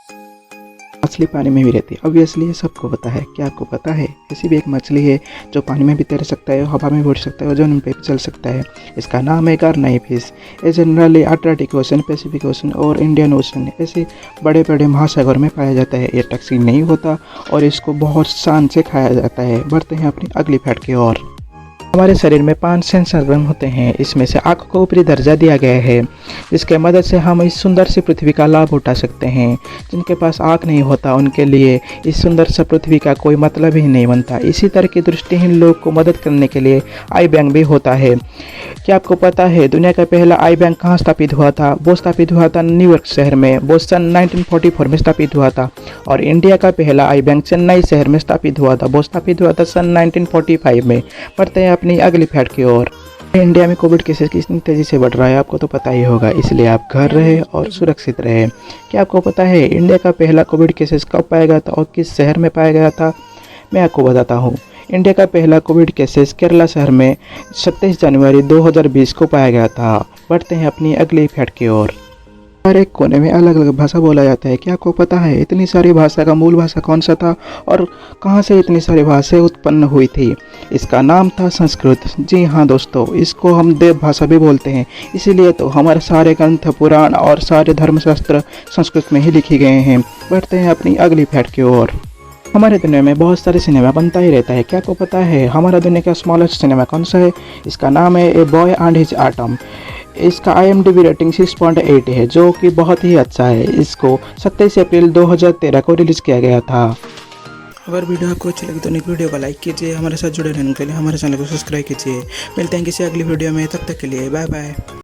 मछली पानी में भी रहती है। ऑब्वियसली ये सबको पता है। क्या आपको पता है ऐसी भी एक मछली है जो पानी में भी तैर सकता है, हवा में भी उड़ सकता है और ज़मीन पे भी चल सकता है। इसका नाम है कार्नाई फिश। ये generally Atlantic ocean, Pacific ocean और इंडियन ओशन ऐसे बड़े बड़े महासागर में पाया जाता है। ये टॉक्सिक नहीं होता और इसको बहुत शान से खाया जाता है। बढ़ते हैं अपनी अगली फैक्ट की ओर। हमारे शरीर में 5 सेंस ऑर्गन होते हैं। इसमें से आँख को ऊपरी दर्जा दिया गया है, जिसके मदद से हम इस सुंदर सी पृथ्वी का लाभ उठा सकते हैं। जिनके पास आँख नहीं होता उनके लिए इस सुंदर सा पृथ्वी का कोई मतलब ही नहीं बनता। इसी तरह की दृष्टिहीन लोग को मदद करने के लिए आई बैंक भी होता है। क्या आपको पता है दुनिया का पहला आई बैंक कहाँ स्थापित हुआ था? वो स्थापित हुआ था न्यूयॉर्क शहर में। वो सन 1944 में स्थापित हुआ था। और इंडिया का पहला आई बैंक चेन्नई शहर में स्थापित हुआ था। वो स्थापित हुआ था सन 1945 में। बढ़ते हैं अपनी अगली फैक्ट की ओर। इंडिया में कोविड केसेस कितनी तेज़ी से बढ़ रहा है आपको तो पता ही होगा, इसलिए आप घर रहे और सुरक्षित रहे। क्या आपको पता है इंडिया का पहला कोविड केसेस कब पाया गया था और किस शहर में पाया गया था? मैं आपको बताता हूँ। इंडिया का पहला कोविड केसेस केरला शहर में 27 जनवरी 2020 को पाया गया था। बढ़ते हैं अपनी अगली फैक्ट की ओर। हर एक कोने में अलग अलग भाषा बोला जाता है। क्या आपको पता है इतनी सारी भाषा का मूल भाषा कौन सा था और कहाँ से इतनी सारी भाषाएं उत्पन्न हुई थी? इसका नाम था संस्कृत। जी हाँ दोस्तों, इसको हम देव भाषा भी बोलते हैं। इसीलिए तो हमारे सारे ग्रंथ, पुराण और सारे धर्मशास्त्र संस्कृत में ही लिखे गए हैं। बढ़ते हैं अपनी अगली फैक्ट की ओर। हमारे दुनिया में बहुत सारे सिनेमा बनता ही रहता है। क्या आपको पता है हमारा दुनिया का स्मॉलेस्ट सिनेमा कौन सा है? इसका नाम है a boy and his atom. इसका IMDb रेटिंग 6.8 है, जो कि बहुत ही अच्छा है। इसको 27 अप्रैल 2013 को रिलीज़ किया गया था। अगर वीडियो आपको अच्छी लगी तो वीडियो को लाइक कीजिए। हमारे साथ जुड़े रहने के लिए हमारे चैनल को सब्सक्राइब कीजिए। मिलते हैं किसी अगली वीडियो में, तब तक के लिए बाय बाय।